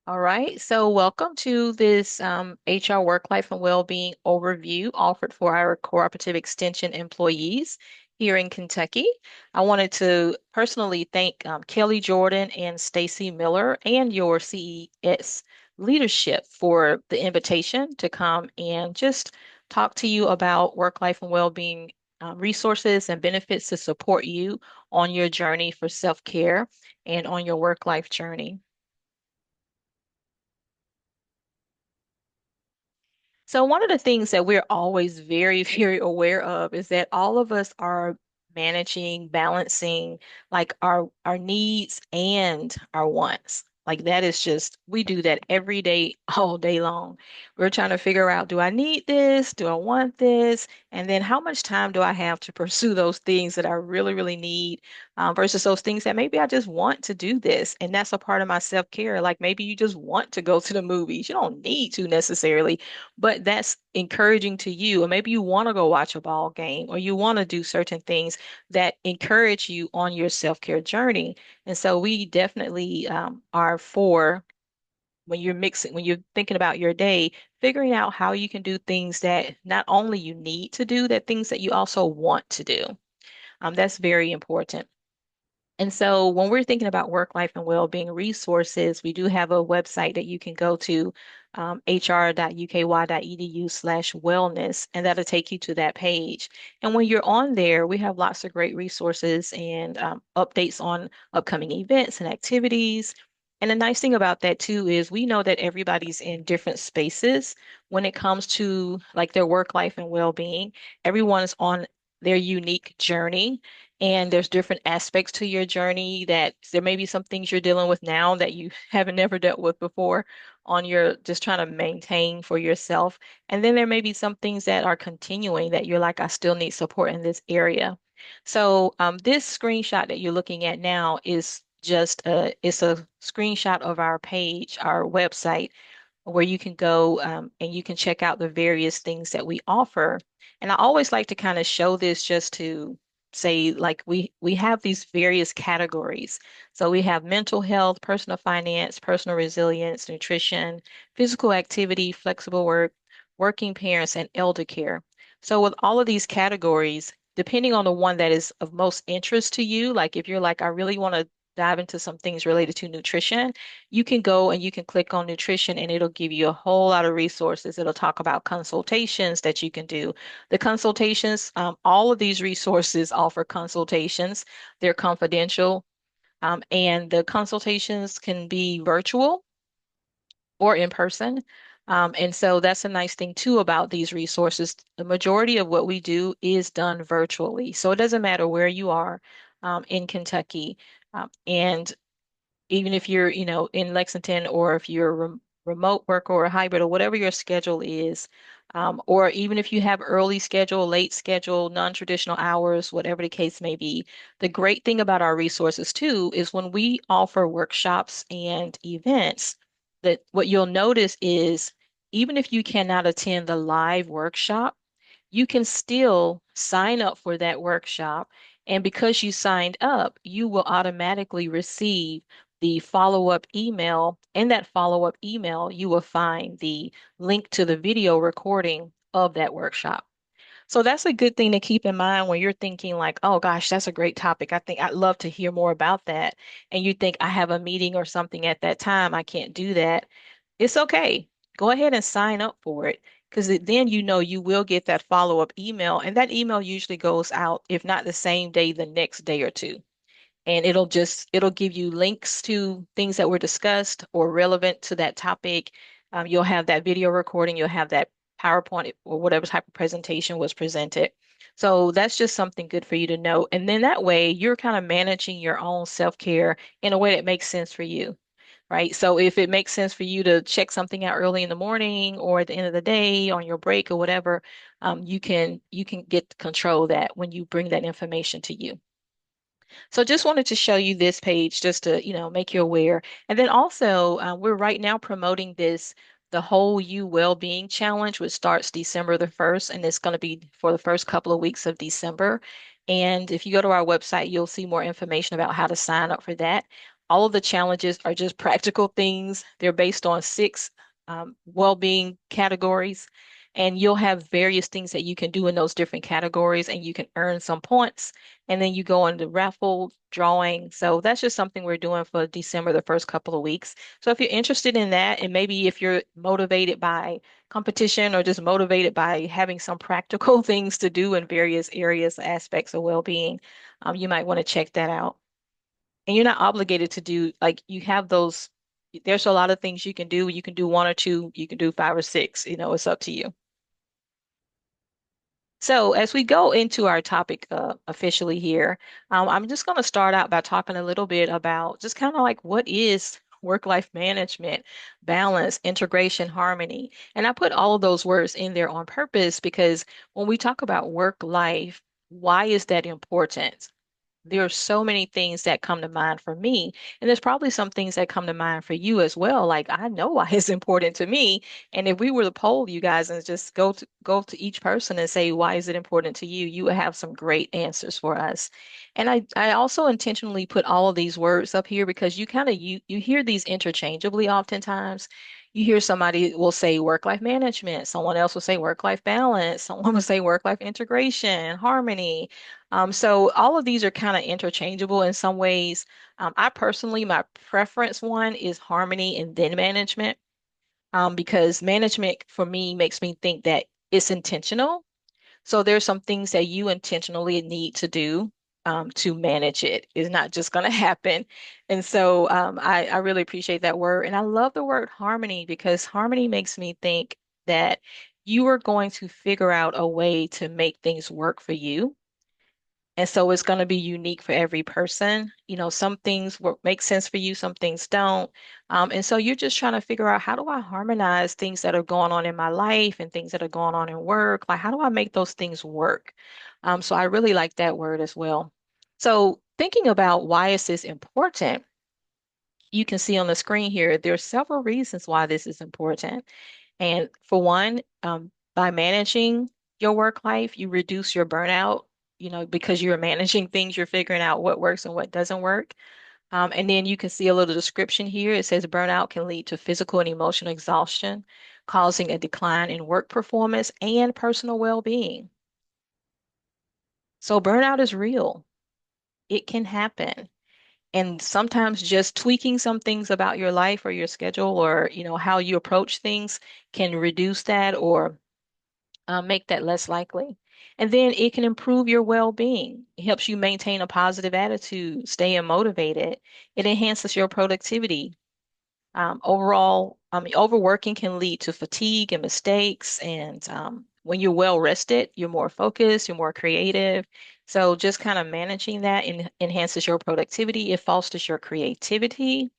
All right, so welcome to this HR Work Life and Wellbeing overview offered for our cooperative extension employees here in Kentucky. I wanted to personally thank Kelly Jordan and Stacy Miller and your CES leadership for the invitation to come and just talk to you about work life and well-being resources and benefits to support you on your journey for self-care and on your work life journey. So one of the things that we're always very, very aware of is that all of us are managing, balancing like our needs and our wants. Like that is just, we do that every day, all day long. We're trying to figure out, do I need this? Do I want this? And then how much time do I have to pursue those things that I really, really need, versus those things that maybe I just want to do this. And that's a part of my self-care. Like maybe you just want to go to the movies. You don't need to necessarily, but that's encouraging to you. Or maybe you want to go watch a ball game or you want to do certain things that encourage you on your self-care journey. And so we definitely are for when you're mixing, when you're thinking about your day, figuring out how you can do things that not only you need to do, that things that you also want to do. That's very important. And so when we're thinking about work life and well-being resources, we do have a website that you can go to, hr.uky.edu/wellness, and that'll take you to that page. And when you're on there, we have lots of great resources and updates on upcoming events and activities. And the nice thing about that too is we know that everybody's in different spaces when it comes to like their work life and well-being. Everyone's on their unique journey. And there's different aspects to your journey that there may be some things you're dealing with now that you haven't never dealt with before on your just trying to maintain for yourself. And then there may be some things that are continuing that you're like, I still need support in this area. So this screenshot that you're looking at now is just it's a screenshot of our page, our website, where you can go and you can check out the various things that we offer. And I always like to kind of show this just to say like we have these various categories. So we have mental health, personal finance, personal resilience, nutrition, physical activity, flexible work, working parents, and elder care. So with all of these categories, depending on the one that is of most interest to you, like if you're like, I really want to dive into some things related to nutrition, you can go and you can click on nutrition and it'll give you a whole lot of resources. It'll talk about consultations that you can do. The consultations, all of these resources offer consultations. They're confidential, and the consultations can be virtual or in person. And so that's a nice thing too about these resources. The majority of what we do is done virtually. So it doesn't matter where you are in Kentucky. And even if you're, in Lexington or if you're a remote worker or a hybrid or whatever your schedule is, or even if you have early schedule, late schedule, non-traditional hours, whatever the case may be, the great thing about our resources too is when we offer workshops and events, that what you'll notice is even if you cannot attend the live workshop, you can still sign up for that workshop. And because you signed up, you will automatically receive the follow-up email. In that follow-up email, you will find the link to the video recording of that workshop. So that's a good thing to keep in mind when you're thinking like, oh gosh, that's a great topic. I think I'd love to hear more about that. And you think I have a meeting or something at that time, I can't do that. It's okay. Go ahead and sign up for it because then you know you will get that follow-up email. And that email usually goes out, if not the same day, the next day or two. And it'll give you links to things that were discussed or relevant to that topic. You'll have that video recording, you'll have that PowerPoint or whatever type of presentation was presented. So that's just something good for you to know. And then that way you're kind of managing your own self-care in a way that makes sense for you, right? So if it makes sense for you to check something out early in the morning or at the end of the day on your break or whatever, you can get control of that when you bring that information to you. So just wanted to show you this page just to, make you aware. And then also, we're right now promoting the Whole You Wellbeing Challenge, which starts December the 1st, and it's going to be for the first couple of weeks of December. And if you go to our website, you'll see more information about how to sign up for that. All of the challenges are just practical things. They're based on six well-being categories, and you'll have various things that you can do in those different categories, and you can earn some points, and then you go on the raffle drawing. So that's just something we're doing for December, the first couple of weeks. So if you're interested in that, and maybe if you're motivated by competition or just motivated by having some practical things to do in various areas, aspects of well-being, you might want to check that out. And you're not obligated to do like you have those. There's a lot of things you can do. You can do one or two, you can do five or six, it's up to you. So as we go into our topic officially here, I'm just going to start out by talking a little bit about just kind of like what is work-life management, balance, integration, harmony. And I put all of those words in there on purpose because when we talk about work-life, why is that important? There are so many things that come to mind for me, and there's probably some things that come to mind for you as well. Like I know why it's important to me, and if we were to poll you guys and just go to each person and say why is it important to you, you would have some great answers for us. And I also intentionally put all of these words up here because you kind of you hear these interchangeably oftentimes. You hear somebody will say work-life management, someone else will say work-life balance, someone will say work-life integration, harmony. So all of these are kind of interchangeable in some ways. I personally, my preference one is harmony and then management, because management for me makes me think that it's intentional. So there's some things that you intentionally need to do to manage it. It's not just going to happen. And so I really appreciate that word. And I love the word harmony because harmony makes me think that you are going to figure out a way to make things work for you, and so it's going to be unique for every person. Some things work, make sense for you, some things don't. And so you're just trying to figure out how do I harmonize things that are going on in my life and things that are going on in work? Like, how do I make those things work? So I really like that word as well. So thinking about why is this important, you can see on the screen here, there are several reasons why this is important. And for one, by managing your work life, you reduce your burnout, because you're managing things, you're figuring out what works and what doesn't work. And then you can see a little description here. It says burnout can lead to physical and emotional exhaustion, causing a decline in work performance and personal well-being. So burnout is real. It can happen. And sometimes just tweaking some things about your life or your schedule or, how you approach things can reduce that or make that less likely. And then it can improve your well-being. It helps you maintain a positive attitude, staying motivated. It enhances your productivity. Overall, overworking can lead to fatigue and mistakes. And when you're well rested, you're more focused, you're more creative. So just kind of managing that enhances your productivity. It fosters your creativity.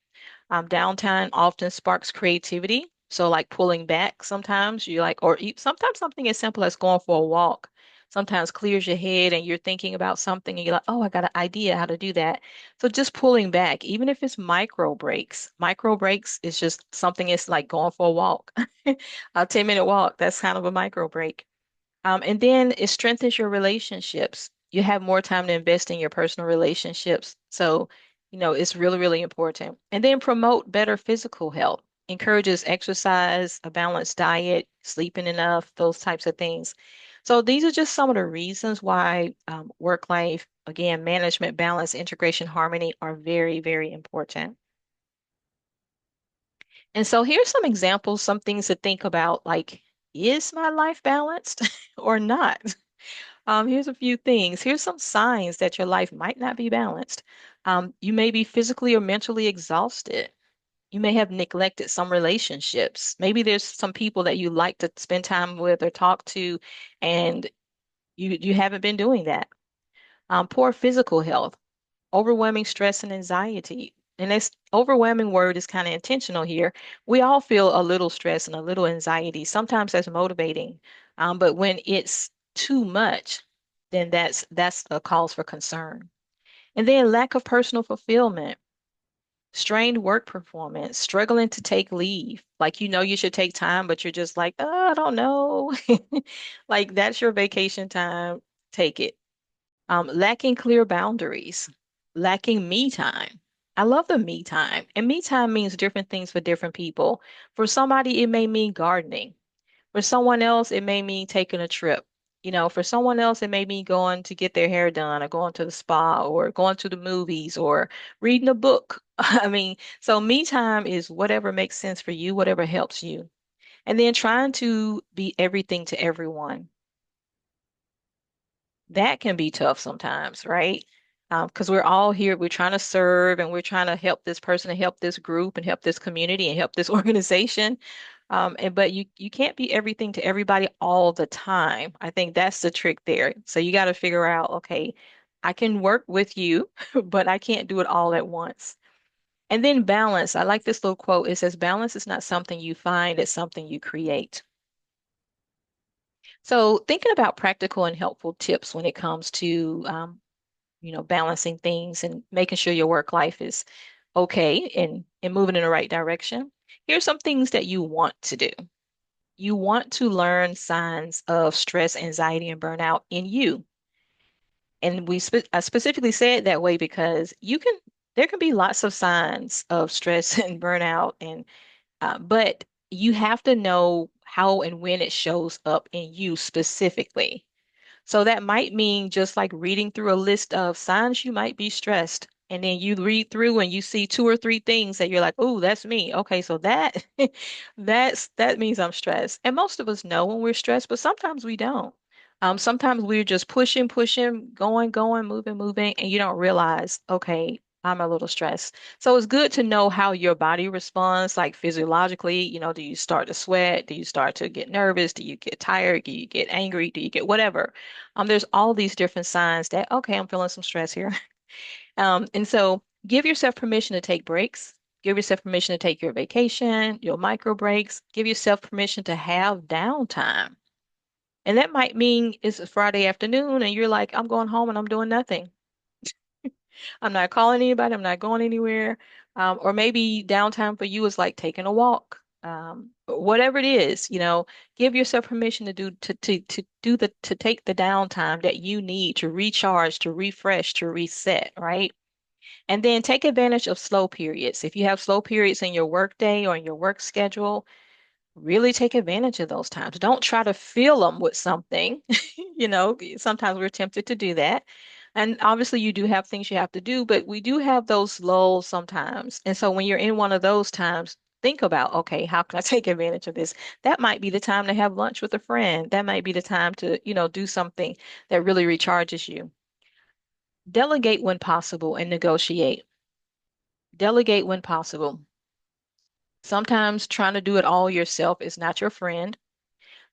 Downtime often sparks creativity. So, like pulling back, sometimes you like, or sometimes something as simple as going for a walk sometimes clears your head and you're thinking about something and you're like, oh, I got an idea how to do that. So, just pulling back, even if it's micro breaks is just something it's like going for a walk, a 10-minute walk. That's kind of a micro break. And then it strengthens your relationships. You have more time to invest in your personal relationships. So, it's really, really important. And then promote better physical health, encourages exercise, a balanced diet, sleeping enough, those types of things. So these are just some of the reasons why work life, again, management, balance, integration, harmony are very, very important. And so here's some examples, some things to think about, like, is my life balanced or not? Here's a few things. Here's some signs that your life might not be balanced. You may be physically or mentally exhausted. You may have neglected some relationships. Maybe there's some people that you like to spend time with or talk to, and you haven't been doing that. Poor physical health, overwhelming stress and anxiety. And this overwhelming word is kind of intentional here. We all feel a little stress and a little anxiety. Sometimes that's motivating. But when it's too much, then that's a cause for concern. And then lack of personal fulfillment, strained work performance, struggling to take leave. Like you should take time, but you're just like, oh, I don't know. Like that's your vacation time. Take it. Lacking clear boundaries, lacking me time. I love the me time. And me time means different things for different people. For somebody, it may mean gardening. For someone else, it may mean taking a trip. For someone else, it may mean going to get their hair done or going to the spa or going to the movies or reading a book. I mean, so me time is whatever makes sense for you, whatever helps you. And then trying to be everything to everyone. That can be tough sometimes, right? Because we're all here, we're trying to serve and we're trying to help this person and help this group and help this community and help this organization. But you can't be everything to everybody all the time. I think that's the trick there. So you got to figure out, okay, I can work with you, but I can't do it all at once. And then balance. I like this little quote. It says, balance is not something you find, it's something you create. So thinking about practical and helpful tips when it comes to balancing things and making sure your work life is okay and moving in the right direction. Here's some things that you want to do. You want to learn signs of stress, anxiety, and burnout in you. And I specifically say it that way because there can be lots of signs of stress and burnout, but you have to know how and when it shows up in you specifically. So that might mean just like reading through a list of signs you might be stressed. And then you read through and you see two or three things that you're like, oh, that's me. Okay, so that that means I'm stressed. And most of us know when we're stressed, but sometimes we don't. Sometimes we're just pushing, pushing, going, moving, and you don't realize, okay, I'm a little stressed. So it's good to know how your body responds, like physiologically, do you start to sweat? Do you start to get nervous? Do you get tired? Do you get angry? Do you get whatever? There's all these different signs that, okay, I'm feeling some stress here. And so give yourself permission to take breaks. Give yourself permission to take your vacation, your micro breaks. Give yourself permission to have downtime. And that might mean it's a Friday afternoon and you're like, I'm going home and I'm doing nothing. I'm not calling anybody. I'm not going anywhere. Or maybe downtime for you is like taking a walk. Whatever it is, give yourself permission to take the downtime that you need to recharge, to refresh, to reset, right? And then take advantage of slow periods. If you have slow periods in your work day or in your work schedule, really take advantage of those times. Don't try to fill them with something. Sometimes we're tempted to do that. And obviously, you do have things you have to do, but we do have those lulls sometimes. And so when you're in one of those times, think about, okay, how can I take advantage of this? That might be the time to have lunch with a friend. That might be the time to, do something that really recharges you. Delegate when possible and negotiate. Delegate when possible. Sometimes trying to do it all yourself is not your friend.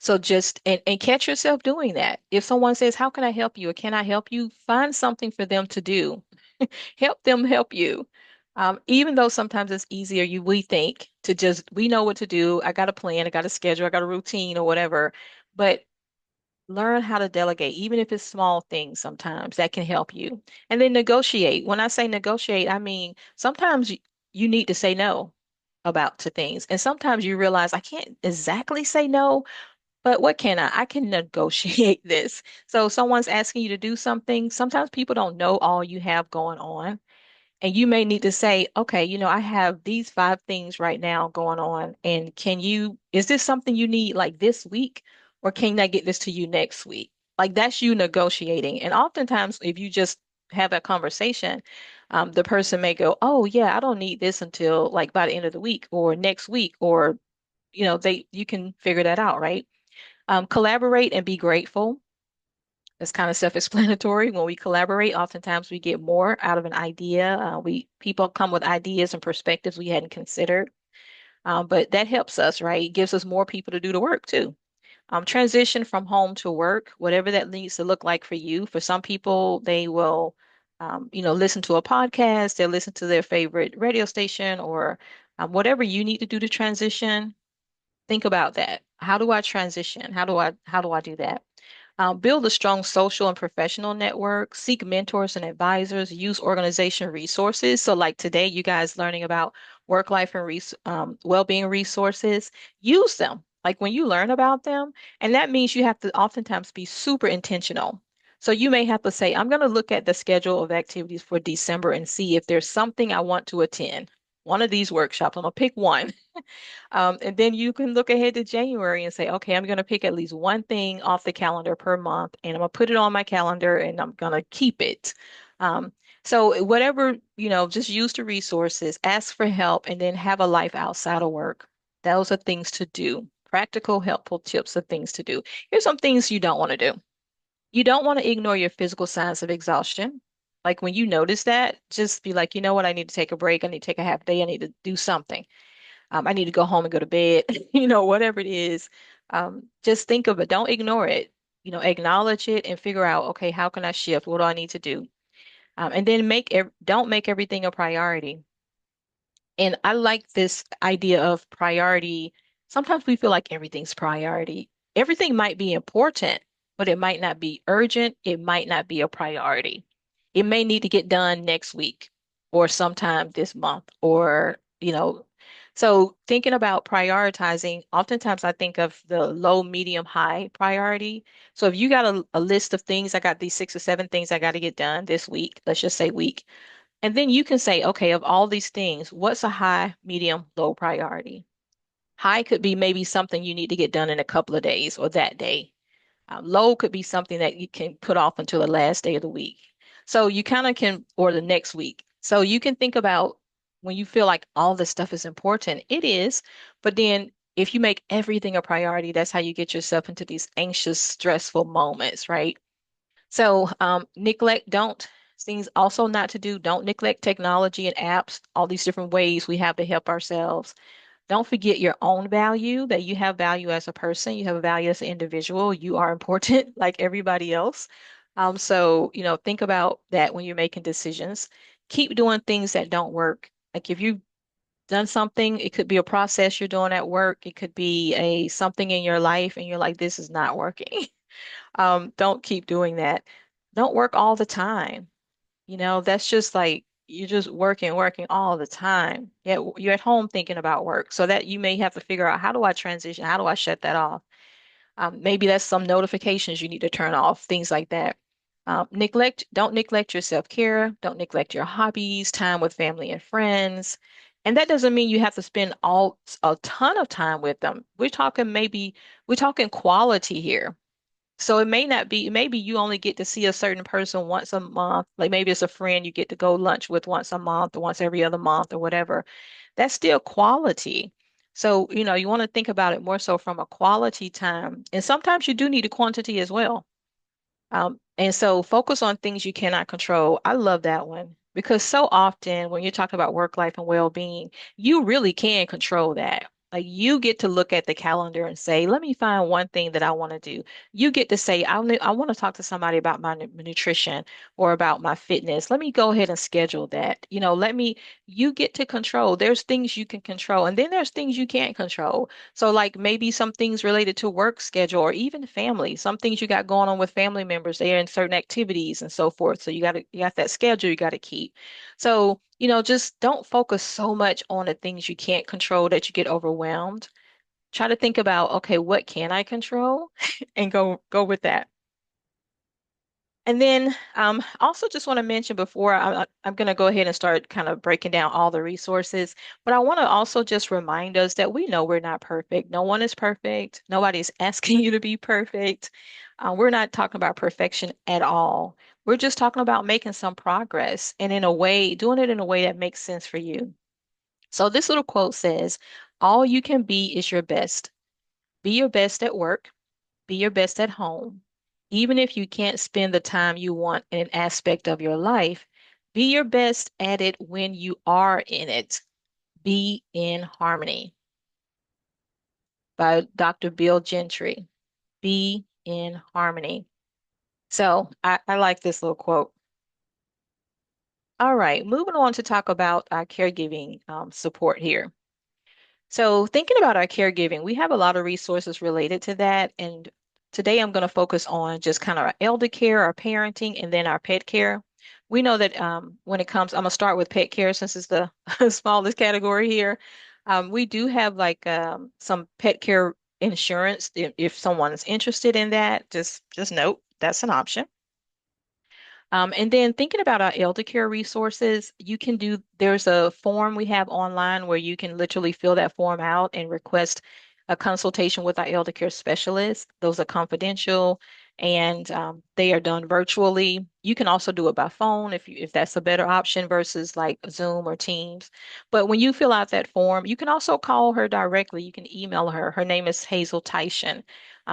So just and catch yourself doing that. If someone says, "How can I help you?" or "Can I help you?" Find something for them to do. Help them help you. Even though sometimes it's easier, we think to just we know what to do. I got a plan, I got a schedule, I got a routine or whatever. But learn how to delegate, even if it's small things sometimes that can help you. And then negotiate. When I say negotiate, I mean sometimes you need to say no about to things. And sometimes you realize I can't exactly say no, but what can I? I can negotiate this. So someone's asking you to do something. Sometimes people don't know all you have going on. And you may need to say, okay, I have these five things right now going on. And is this something you need like this week? Or can I get this to you next week? Like that's you negotiating. And oftentimes, if you just have a conversation, the person may go, oh, yeah, I don't need this until like by the end of the week or next week, or, you can figure that out, right? Collaborate and be grateful. It's kind of self-explanatory. When we collaborate, oftentimes we get more out of an idea. We people come with ideas and perspectives we hadn't considered. But that helps us, right? It gives us more people to do the work too. Transition from home to work, whatever that needs to look like for you. For some people, they will, listen to a podcast, they'll listen to their favorite radio station, or whatever you need to do to transition. Think about that. How do I transition? How do I do that? Build a strong social and professional network, seek mentors and advisors, use organization resources. So, like today, you guys learning about work life and well-being resources, use them. Like when you learn about them, and that means you have to oftentimes be super intentional. So you may have to say, I'm going to look at the schedule of activities for December and see if there's something I want to attend. One of these workshops, I'm going to pick one. And then you can look ahead to January and say, okay, I'm going to pick at least one thing off the calendar per month, and I'm going to put it on my calendar and I'm going to keep it. Um, so whatever, just use the resources, ask for help, and then have a life outside of work. Those are things to do. Practical, helpful tips of things to do. Here's some things you don't want to do. You don't want to ignore your physical signs of exhaustion. Like when you notice that, just be like, you know what, I need to take a break. I need to take a half day. I need to do something. I need to go home and go to bed, whatever it is. Just think of it. Don't ignore it. Acknowledge it and figure out, okay, how can I shift? What do I need to do? And then don't make everything a priority. And I like this idea of priority. Sometimes we feel like everything's priority. Everything might be important, but it might not be urgent. It might not be a priority. It may need to get done next week or sometime this month so thinking about prioritizing, oftentimes I think of the low, medium, high priority. So if you got a list of things, I got these 6 or 7 things I got to get done this week, let's just say week. And then you can say, okay, of all these things, what's a high, medium, low priority? High could be maybe something you need to get done in a couple of days or that day. Low could be something that you can put off until the last day of the week. So you kind of can, or the next week. So you can think about when you feel like all this stuff is important, it is. But then if you make everything a priority, that's how you get yourself into these anxious, stressful moments, right? So, don't, things also not to do, don't neglect technology and apps, all these different ways we have to help ourselves. Don't forget your own value, that you have value as a person, you have a value as an individual, you are important like everybody else. So, think about that when you're making decisions. Keep doing things that don't work. Like if you've done something, it could be a process you're doing at work, it could be a something in your life, and you're like, this is not working. Don't keep doing that. Don't work all the time. That's just like you're just working, working all the time. Yet you're at home thinking about work. So that you may have to figure out, how do I transition? How do I shut that off? Maybe that's some notifications you need to turn off, things like that. Don't neglect your self-care. Don't neglect your hobbies, time with family and friends. And that doesn't mean you have to spend a ton of time with them. We're talking quality here. So it may not be, maybe you only get to see a certain person once a month. Like maybe it's a friend you get to go lunch with once a month or once every other month or whatever. That's still quality. So, you want to think about it more so from a quality time. And sometimes you do need a quantity as well. And so focus on things you cannot control. I love that one because so often when you're talking about work life and well-being, you really can control that. Like you get to look at the calendar and say, let me find one thing that I want to do. You get to say, I want to talk to somebody about my nutrition or about my fitness. Let me go ahead and schedule that. You get to control. There's things you can control, and then there's things you can't control. So like maybe some things related to work schedule or even family, some things you got going on with family members, they're in certain activities and so forth. So you got that schedule you got to keep. So, just don't focus so much on the things you can't control that you get overwhelmed. Try to think about, okay, what can I control? And go with that. And then also just want to mention before I'm going to go ahead and start kind of breaking down all the resources, but I want to also just remind us that we know we're not perfect. No one is perfect. Nobody's asking you to be perfect. We're not talking about perfection at all. We're just talking about making some progress and doing it in a way that makes sense for you. So this little quote says, all you can be is your best. Be your best at work. Be your best at home. Even if you can't spend the time you want in an aspect of your life, be your best at it when you are in it. Be in harmony by Dr. Bill Gentry. Be in harmony. So I like this little quote. All right, moving on to talk about our caregiving support here. So, thinking about our caregiving, we have a lot of resources related to that. And today I'm going to focus on just kind of our elder care, our parenting, and then our pet care. We know that when it comes, I'm going to start with pet care since it's the smallest category here. We do have like some pet care insurance. If someone's interested in that, just note that's an option. And then thinking about our elder care resources, there's a form we have online where you can literally fill that form out and request a consultation with our elder care specialist. Those are confidential and they are done virtually. You can also do it by phone if that's a better option versus like Zoom or Teams. But when you fill out that form, you can also call her directly. You can email her. Her name is Hazel Tyshan.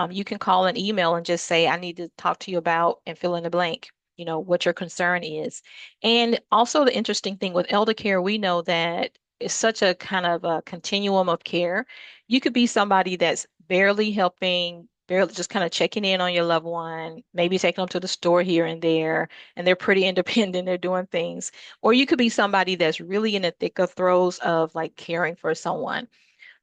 You can call and email and just say, I need to talk to you about and fill in the blank, what your concern is. And also the interesting thing with elder care, we know that it's such a kind of a continuum of care. You could be somebody that's barely helping, barely just kind of checking in on your loved one, maybe taking them to the store here and there, and they're pretty independent, they're doing things. Or you could be somebody that's really in the thick of throes of like caring for someone,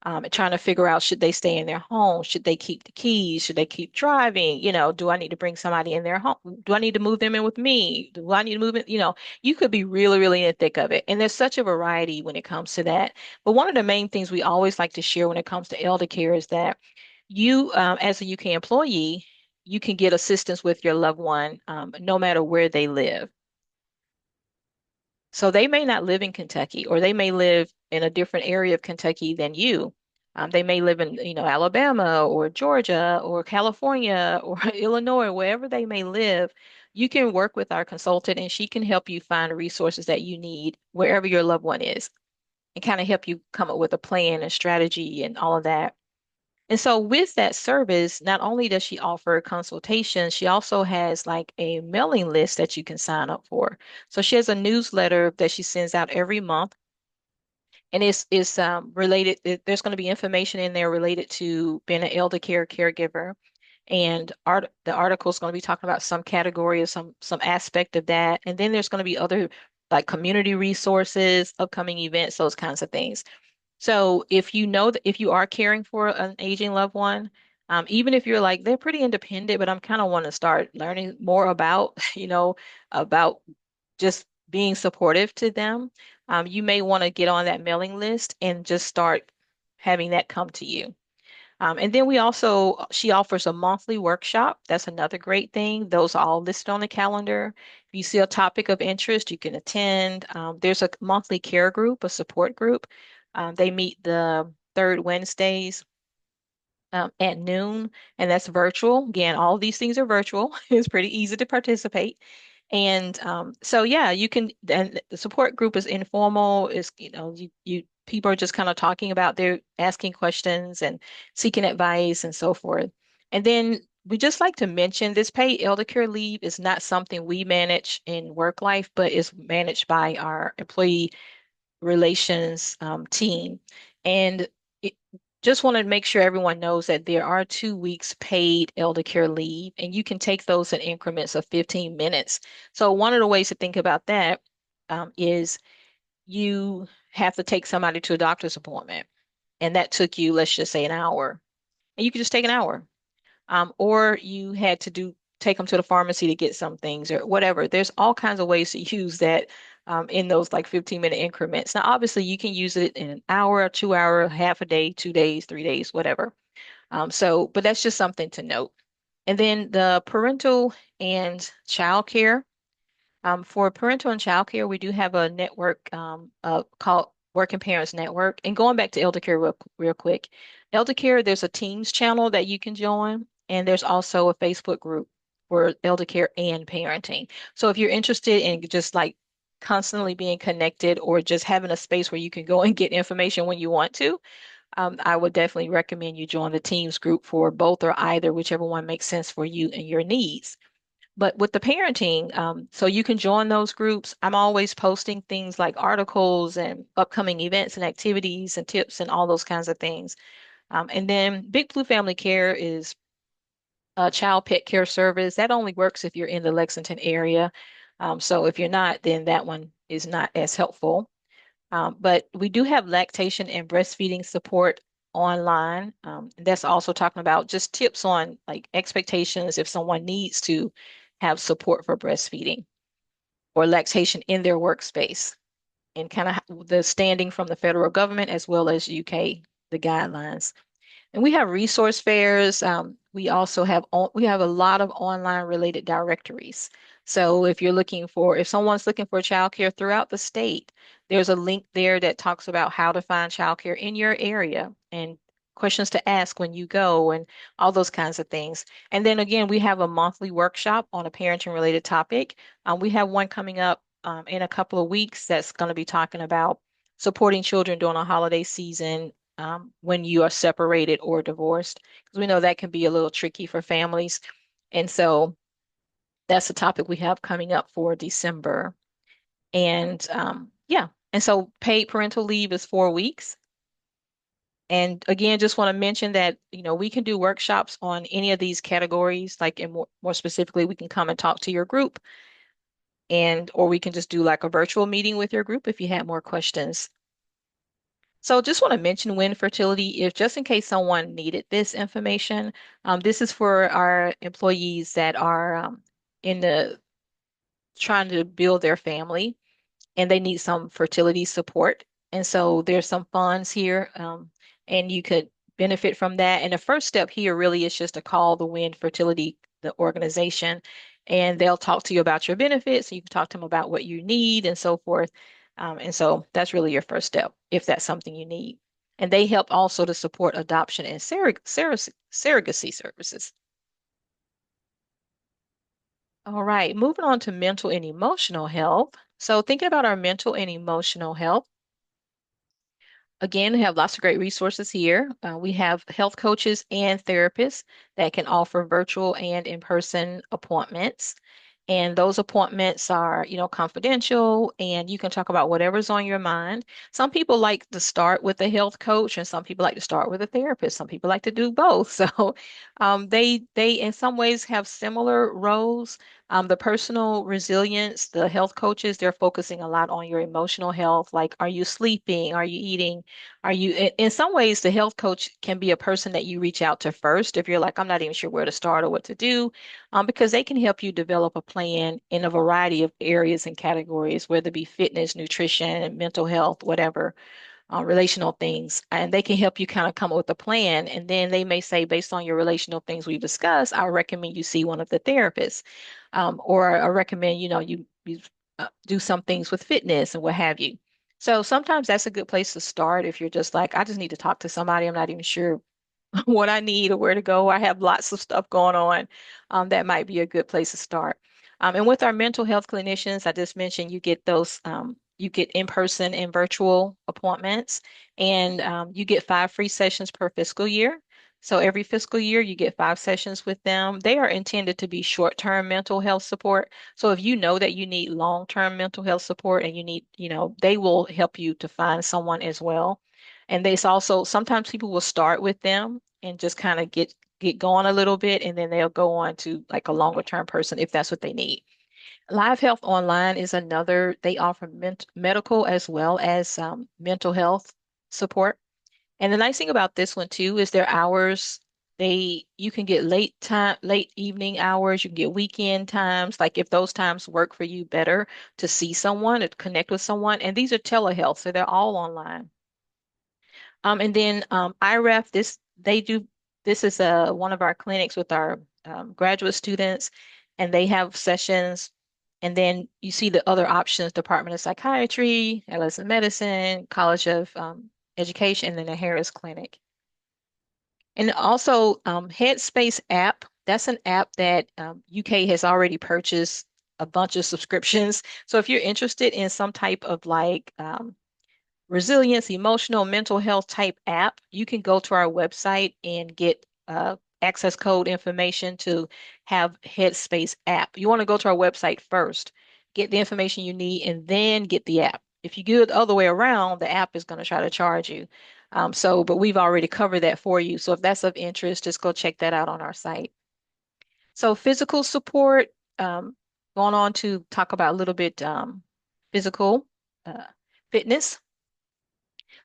and trying to figure out, should they stay in their home? Should they keep the keys? Should they keep driving? Do I need to bring somebody in their home? Do I need to move them in with me? Do I need to move it? You could be really, really in the thick of it. And there's such a variety when it comes to that. But one of the main things we always like to share when it comes to elder care is that as a UK employee, you can get assistance with your loved one, no matter where they live. So they may not live in Kentucky, or they may live in a different area of Kentucky than you. They may live in, Alabama or Georgia or California or Illinois, wherever they may live. You can work with our consultant and she can help you find the resources that you need wherever your loved one is and kind of help you come up with a plan and strategy and all of that. And so with that service, not only does she offer consultations, she also has like a mailing list that you can sign up for. So she has a newsletter that she sends out every month, and it's related. There's going to be information in there related to being an elder care caregiver, and the article is going to be talking about some category or some aspect of that. And then there's going to be other like community resources, upcoming events, those kinds of things. So if you know that if you are caring for an aging loved one, even if you're like they're pretty independent, but I'm kind of want to start learning more about, about just being supportive to them, you may want to get on that mailing list and just start having that come to you. And then she offers a monthly workshop. That's another great thing. Those are all listed on the calendar. If you see a topic of interest, you can attend. There's a monthly care group, a support group. They meet the third Wednesdays at noon, and that's virtual. Again, all of these things are virtual. It's pretty easy to participate. And so, yeah, you can, and the support group is informal. Is you people are just kind of talking about their asking questions and seeking advice and so forth. And then we just like to mention this paid elder care leave is not something we manage in work life, but is managed by our employee relations team. And it, just want to make sure everyone knows that there are 2 weeks paid elder care leave, and you can take those in increments of 15 minutes. So one of the ways to think about that is you have to take somebody to a doctor's appointment, and that took you, let's just say, an hour, and you can just take an hour. Or you had to take them to the pharmacy to get some things or whatever. There's all kinds of ways to use that in those like 15-minute increments. Now, obviously, you can use it in an hour, 2 hour, half a day, 2 days, 3 days, whatever. But that's just something to note. And then the parental and child care. For parental and child care, we do have a network called Working Parents Network. And going back to elder care real quick, elder care, there's a Teams channel that you can join, and there's also a Facebook group for elder care and parenting. So if you're interested in just like constantly being connected or just having a space where you can go and get information when you want to, I would definitely recommend you join the Teams group for both or either, whichever one makes sense for you and your needs. But with the parenting, so you can join those groups. I'm always posting things like articles and upcoming events and activities and tips and all those kinds of things. And then Big Blue Family Care is a child pet care service that only works if you're in the Lexington area. So if you're not, then that one is not as helpful. But we do have lactation and breastfeeding support online. That's also talking about just tips on like expectations if someone needs to have support for breastfeeding or lactation in their workspace and kind of the standing from the federal government as well as UK, the guidelines. And we have resource fairs. We also have we have a lot of online related directories. So if someone's looking for childcare throughout the state, there's a link there that talks about how to find childcare in your area and questions to ask when you go and all those kinds of things. And then again, we have a monthly workshop on a parenting related topic. We have one coming up in a couple of weeks that's going to be talking about supporting children during a holiday season when you are separated or divorced, because we know that can be a little tricky for families. And so that's the topic we have coming up for December. And yeah, and so paid parental leave is 4 weeks. And again, just want to mention that, we can do workshops on any of these categories, like in more specifically, we can come and talk to your group or we can just do like a virtual meeting with your group if you had more questions. So just want to mention wind fertility, if just in case someone needed this information, this is for our employees that are in the trying to build their family and they need some fertility support. And so there's some funds here, and you could benefit from that. And the first step here really is just to call the Wind Fertility, the organization, and they'll talk to you about your benefits. You can talk to them about what you need and so forth. And so that's really your first step if that's something you need. And they help also to support adoption and surrogacy services. All right, moving on to mental and emotional health. So, thinking about our mental and emotional health, again, we have lots of great resources here. We have health coaches and therapists that can offer virtual and in-person appointments. And those appointments are, confidential and you can talk about whatever's on your mind. Some people like to start with a health coach and some people like to start with a therapist. Some people like to do both. So they in some ways have similar roles. The personal resilience, the health coaches, they're focusing a lot on your emotional health. Like, are you sleeping? Are you eating? In some ways, the health coach can be a person that you reach out to first if you're like, I'm not even sure where to start or what to do, because they can help you develop a plan in a variety of areas and categories, whether it be fitness, nutrition, mental health, whatever, relational things. And they can help you kind of come up with a plan. And then they may say, based on your relational things we've discussed, I recommend you see one of the therapists. Or I recommend, you do some things with fitness and what have you. So sometimes that's a good place to start if you're just like, I just need to talk to somebody. I'm not even sure what I need or where to go. I have lots of stuff going on. That might be a good place to start. And with our mental health clinicians, I just mentioned you get in-person and virtual appointments, and you get 5 free sessions per fiscal year. So every fiscal year, you get 5 sessions with them. They are intended to be short-term mental health support. So if you know that you need long-term mental health support and they will help you to find someone as well. And there's also sometimes people will start with them and just kind of get going a little bit, and then they'll go on to like a longer term person if that's what they need. Live Health Online is another, they offer medical as well as mental health support. And the nice thing about this one too is their hours. You can get late evening hours, you can get weekend times, like if those times work for you better to see someone, to connect with someone. And these are telehealth, so they're all online. And then IREF, this is one of our clinics with our graduate students, and they have sessions. And then you see the other options: Department of Psychiatry, adolescent medicine, College of Education, and then the Harris Clinic. And also Headspace app. That's an app that UK has already purchased a bunch of subscriptions. So if you're interested in some type of like resilience, emotional, mental health type app, you can go to our website and get access code information to have Headspace app. You want to go to our website first, get the information you need, and then get the app. If you do it the other way around, the app is going to try to charge you. But we've already covered that for you. So if that's of interest, just go check that out on our site. So physical support, going on to talk about a little bit physical uh, fitness.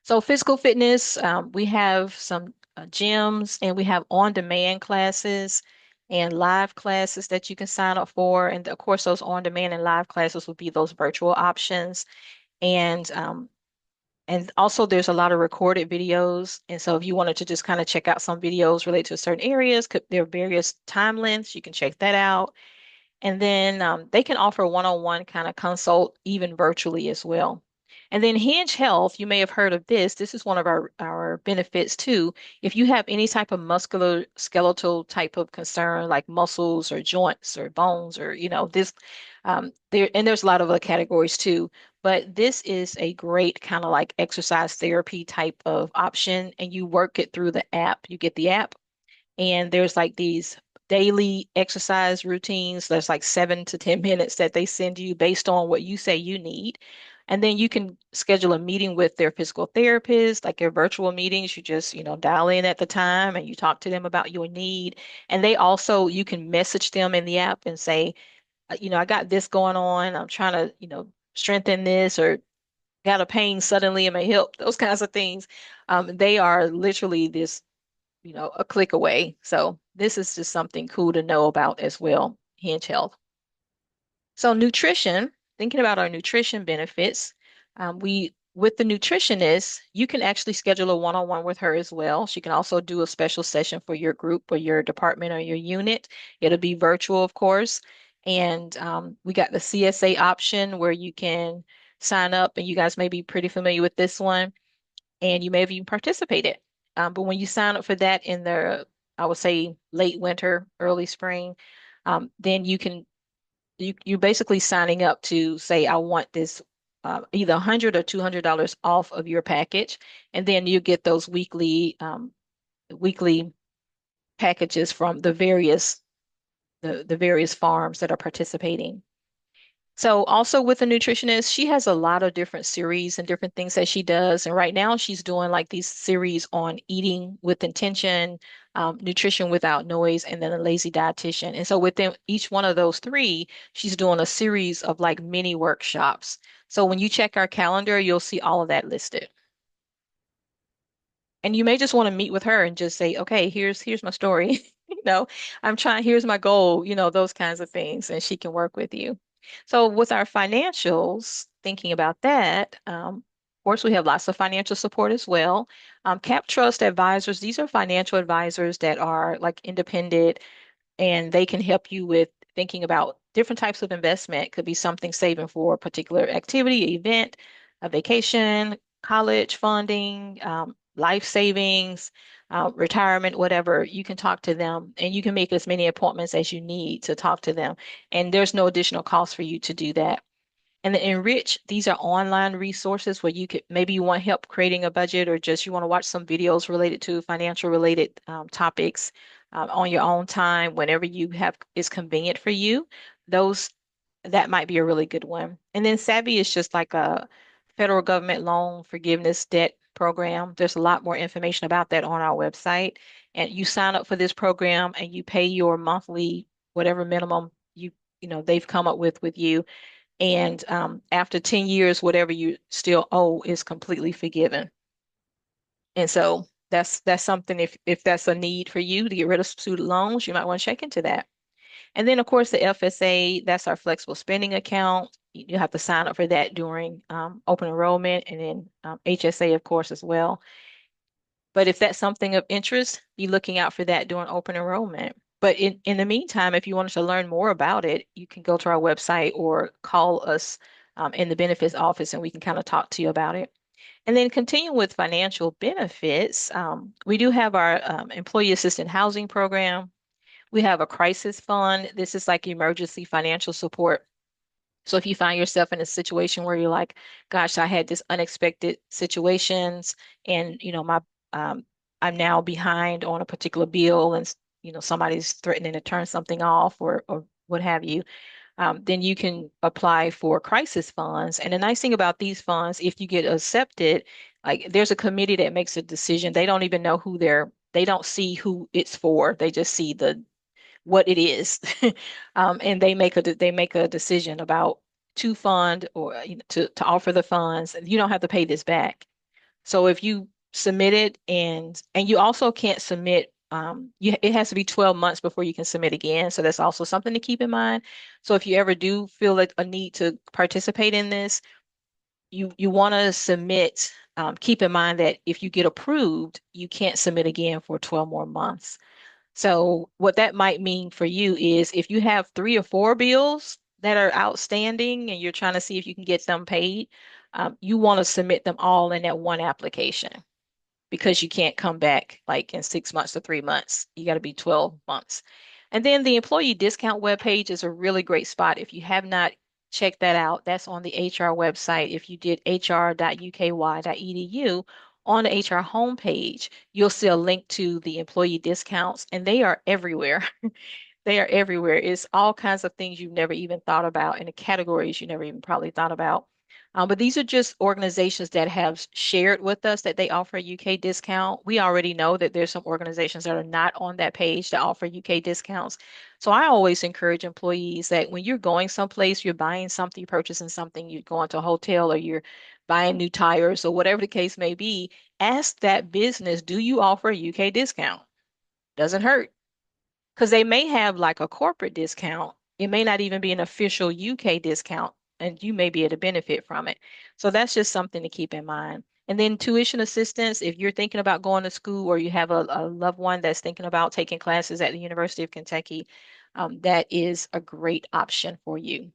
So physical fitness, we have some gyms and we have on-demand classes and live classes that you can sign up for. And of course, those on-demand and live classes will be those virtual options. And also there's a lot of recorded videos. And so if you wanted to just kind of check out some videos related to certain areas, there are various time lengths, you can check that out. And then they can offer one-on-one kind of consult even virtually as well. And then Hinge Health, you may have heard of this. This is one of our benefits too. If you have any type of muscular skeletal type of concern, like muscles or joints or bones or this, there and there's a lot of other categories too. But this is a great kind of like exercise therapy type of option, and you work it through the app. You get the app and there's like these daily exercise routines. There's like 7 to 10 minutes that they send you based on what you say you need. And then you can schedule a meeting with their physical therapist, like your virtual meetings. You just, dial in at the time and you talk to them about your need. And they also, you can message them in the app and say, I got this going on. I'm trying to, strengthen this or got a pain suddenly in my hip, those kinds of things. They are literally this a click away. So this is just something cool to know about as well, Hinge Health. So nutrition, thinking about our nutrition benefits, we with the nutritionist, you can actually schedule a one-on-one with her as well. She can also do a special session for your group or your department or your unit. It'll be virtual, of course. And we got the CSA option where you can sign up, and you guys may be pretty familiar with this one and you may have even participated. But when you sign up for that in the, I would say late winter, early spring, then you're basically signing up to say, I want this either 100 or $200 off of your package, and then you get those weekly packages from the various farms that are participating. So also with a nutritionist, she has a lot of different series and different things that she does. And right now she's doing like these series on eating with intention, nutrition without noise, and then a lazy dietitian. And so within each one of those three, she's doing a series of like mini workshops. So when you check our calendar, you'll see all of that listed. And you may just want to meet with her and just say, okay, here's my story. I'm trying, here's my goal, those kinds of things, and she can work with you. So with our financials, thinking about that, of course, we have lots of financial support as well. Cap Trust advisors, these are financial advisors that are like independent and they can help you with thinking about different types of investment. Could be something saving for a particular activity, event, a vacation, college funding, life savings, retirement, whatever. You can talk to them and you can make as many appointments as you need to talk to them. And there's no additional cost for you to do that. And the Enrich, these are online resources where you could maybe you want help creating a budget or just you want to watch some videos related to financial related topics on your own time whenever you have is convenient for you. Those that might be a really good one. And then Savvy is just like a federal government loan forgiveness debt program. There's a lot more information about that on our website. And you sign up for this program and you pay your monthly whatever minimum they've come up with you and after 10 years, whatever you still owe is completely forgiven. And so that's something if that's a need for you to get rid of student loans, you might want to check into that. And then of course the FSA, that's our flexible spending account. You have to sign up for that during open enrollment and then HSA, of course, as well. But if that's something of interest, be looking out for that during open enrollment. But in the meantime, if you wanted to learn more about it, you can go to our website or call us in the benefits office and we can kind of talk to you about it. And then continue with financial benefits. We do have our employee assisted housing program. We have a crisis fund. This is like emergency financial support. So if you find yourself in a situation where you're like, gosh, I had this unexpected situations and my um, I'm now behind on a particular bill and somebody's threatening to turn something off or what have you, then you can apply for crisis funds. And the nice thing about these funds, if you get accepted, like there's a committee that makes a decision. They don't even know they don't see who it's for. They just see what it is, and they make a decision about to fund or to offer the funds. You don't have to pay this back. So if you submit it and you also can't submit, it has to be 12 months before you can submit again. So that's also something to keep in mind. So if you ever do feel like a need to participate in this, you want to submit. Keep in mind that if you get approved, you can't submit again for 12 more months. So what that might mean for you is if you have 3 or 4 bills that are outstanding and you're trying to see if you can get them paid, you want to submit them all in that one application because you can't come back like in 6 months or 3 months. You got to be 12 months. And then the employee discount webpage is a really great spot. If you have not checked that out, that's on the HR website. If you did hr.uky.edu on the HR homepage, you'll see a link to the employee discounts, and they are everywhere. They are everywhere. It's all kinds of things you've never even thought about and the categories you never even probably thought about. But these are just organizations that have shared with us that they offer a UK discount. We already know that there's some organizations that are not on that page that offer UK discounts. So I always encourage employees that when you're going someplace, you're buying something, you're purchasing something, you're going to a hotel or you're buying new tires or whatever the case may be, ask that business, do you offer a UK discount? Doesn't hurt because they may have like a corporate discount. It may not even be an official UK discount, and you may be able to benefit from it. So that's just something to keep in mind. And then tuition assistance, if you're thinking about going to school or you have a loved one that's thinking about taking classes at the University of Kentucky, that is a great option for you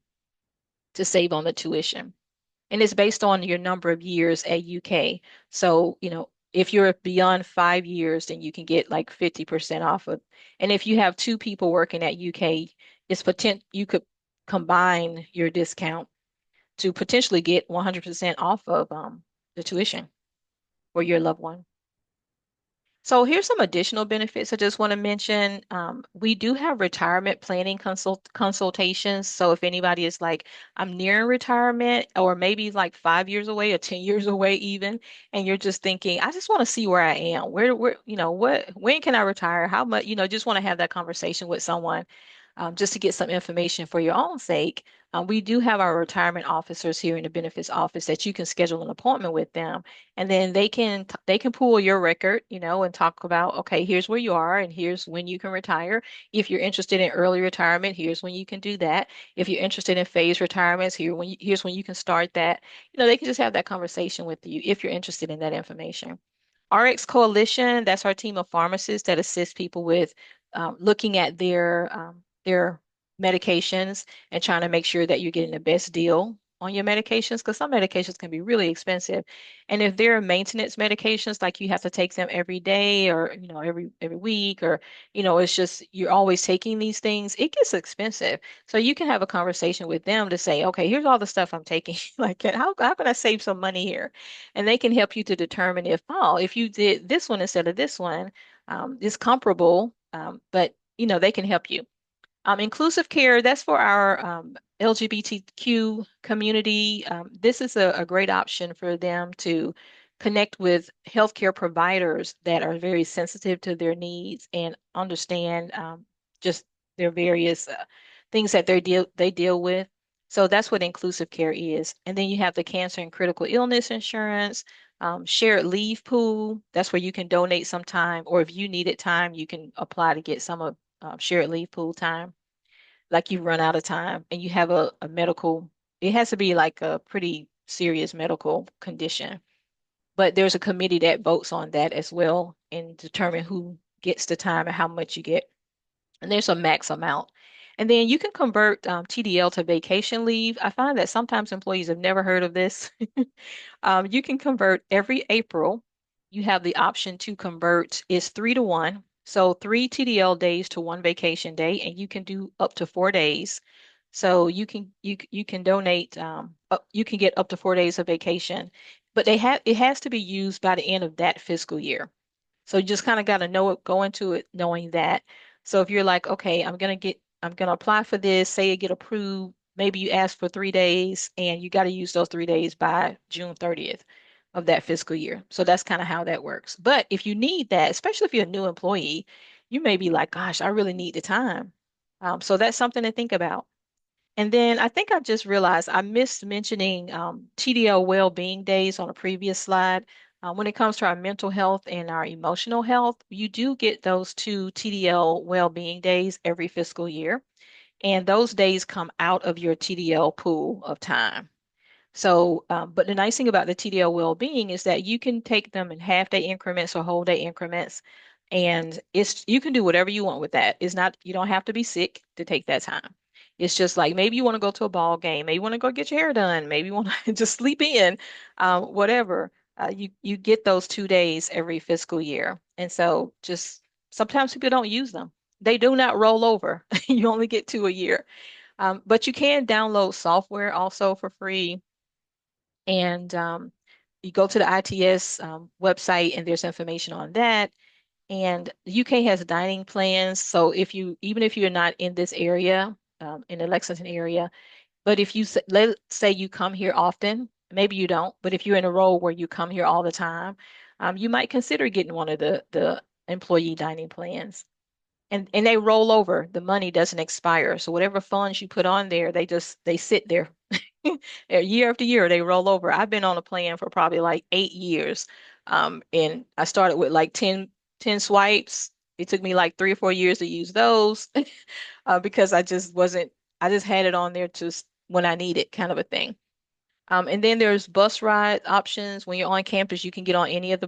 to save on the tuition. And it's based on your number of years at UK. So, if you're beyond 5 years, then you can get like 50% off of. And if you have two people working at UK, you could combine your discount to potentially get 100% off of the tuition for your loved one. So here's some additional benefits I just want to mention. We do have retirement planning consultations. So if anybody is like, I'm nearing retirement, or maybe like 5 years away or 10 years away even, and you're just thinking, I just want to see where I am. When can I retire? How much, just want to have that conversation with someone, just to get some information for your own sake. We do have our retirement officers here in the benefits office that you can schedule an appointment with them, and then they can pull your record, and talk about, okay, here's where you are and here's when you can retire. If you're interested in early retirement, here's when you can do that. If you're interested in phased retirements, here's when you can start that. They can just have that conversation with you if you're interested in that information. RX Coalition, that's our team of pharmacists that assist people with looking at their medications and trying to make sure that you're getting the best deal on your medications, because some medications can be really expensive. And if they're maintenance medications, like you have to take them every day or every week, or it's just you're always taking these things, it gets expensive. So you can have a conversation with them to say, okay, here's all the stuff I'm taking. Like, how can I save some money here? And they can help you to determine if you did this one instead of this one, it's comparable, but they can help you. Inclusive care, that's for our LGBTQ community. This is a great option for them to connect with healthcare providers that are very sensitive to their needs and understand just their various things that they deal with. So that's what inclusive care is. And then you have the cancer and critical illness insurance, shared leave pool. That's where you can donate some time, or if you needed time, you can apply to get some of shared leave pool time, like you run out of time and you have a medical, it has to be like a pretty serious medical condition. But there's a committee that votes on that as well and determine who gets the time and how much you get. And there's a max amount. And then you can convert TDL to vacation leave. I find that sometimes employees have never heard of this. You can convert every April. You have the option to convert. It's 3 to 1. So 3 TDL days to one vacation day, and you can do up to 4 days. So you can donate. You can get up to 4 days of vacation, but it has to be used by the end of that fiscal year. So you just kind of got to go into it knowing that. So if you're like, okay, I'm gonna apply for this, say it get approved, maybe you ask for 3 days and you got to use those 3 days by June 30th of that fiscal year. So that's kind of how that works. But if you need that, especially if you're a new employee, you may be like, gosh, I really need the time. So that's something to think about. And then I think I just realized I missed mentioning TDL well-being days on a previous slide. When it comes to our mental health and our emotional health, you do get those two TDL well-being days every fiscal year. And those days come out of your TDL pool of time. So, but the nice thing about the TDL well-being is that you can take them in half-day increments or whole day increments. And it's you can do whatever you want with that. It's not you don't have to be sick to take that time. It's just like maybe you want to go to a ball game, maybe you want to go get your hair done, maybe you want to just sleep in, whatever. You get those 2 days every fiscal year, and so just sometimes people don't use them. They do not roll over. You only get two a year. But you can download software also for free, and you go to the ITS website, and there's information on that. And the UK has dining plans. So if you, even if you're not in this area, in the Lexington area, but if you let's say you come here often, maybe you don't, but if you're in a role where you come here all the time, you might consider getting one of the employee dining plans. And they roll over. The money doesn't expire. So whatever funds you put on there, they sit there. Year after year, they roll over. I've been on a plan for probably like 8 years. And I started with like ten swipes. It took me like 3 or 4 years to use those because I just had it on there when I need it, kind of a thing. And then there's bus ride options. When you're on campus, you can get on any of the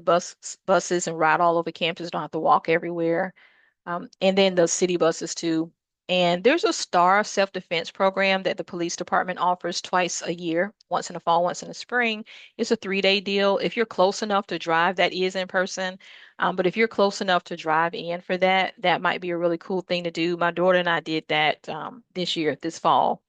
buses and ride all over campus. Don't have to walk everywhere. And then the city buses too. And there's a STAR self-defense program that the police department offers twice a year, once in the fall, once in the spring. It's a 3-day deal. If you're close enough to drive, that is in person. But if you're close enough to drive in for that, that might be a really cool thing to do. My daughter and I did that this year, this fall.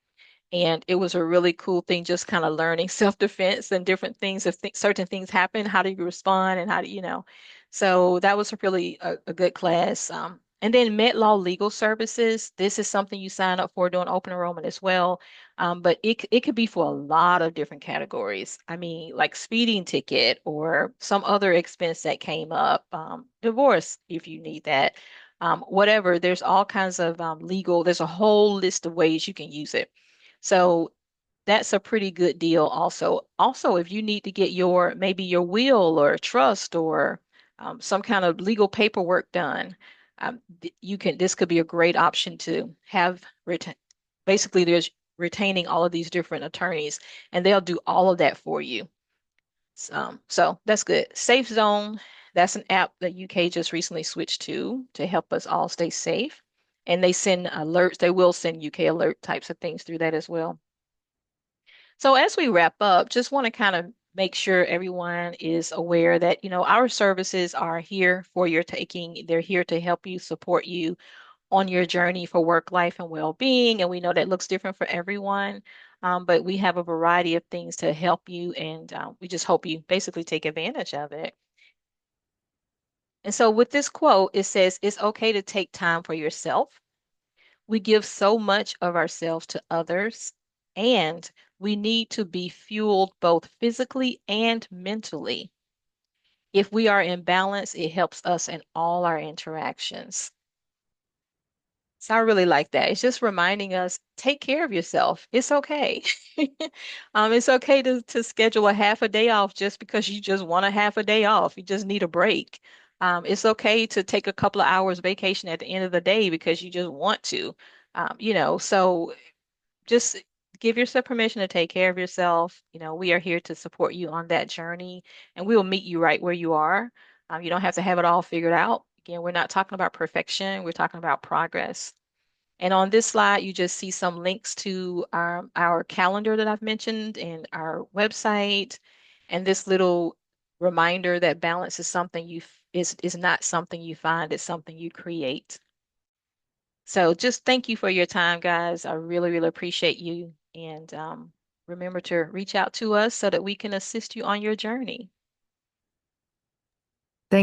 And it was a really cool thing, just kind of learning self-defense and different things. If th certain things happen, how do you respond and how do you know? So that was a really a good class. And then Med Law Legal Services. This is something you sign up for during open enrollment as well. But it could be for a lot of different categories. I mean, like speeding ticket or some other expense that came up, divorce if you need that. Whatever. There's all kinds of legal. There's a whole list of ways you can use it. So that's a pretty good deal also. Also, if you need to get your maybe your will or trust or some kind of legal paperwork done, you can this could be a great option to have basically there's retaining all of these different attorneys and they'll do all of that for you. So that's good. Safe Zone, that's an app that UK just recently switched to help us all stay safe. And they send alerts. They will send UK alert types of things through that as well. So as we wrap up, just want to kind of make sure everyone is aware that, our services are here for your taking. They're here to help you, support you on your journey for work life and well-being. And we know that looks different for everyone. But we have a variety of things to help you, and we just hope you basically take advantage of it. And so with this quote, it says, it's okay to take time for yourself. We give so much of ourselves to others, and we need to be fueled both physically and mentally. If we are in balance, it helps us in all our interactions. So I really like that. It's just reminding us, take care of yourself. It's okay. It's okay to schedule a half a day off just because you just want a half a day off. You just need a break. It's okay to take a couple of hours vacation at the end of the day because you just want to. So just give yourself permission to take care of yourself. We are here to support you on that journey, and we will meet you right where you are. You don't have to have it all figured out. Again, we're not talking about perfection, we're talking about progress. And on this slide, you just see some links to our calendar that I've mentioned and our website, and this little reminder that balance is something is not something you find, it's something you create. So just thank you for your time, guys. I really, really appreciate you. And remember to reach out to us so that we can assist you on your journey.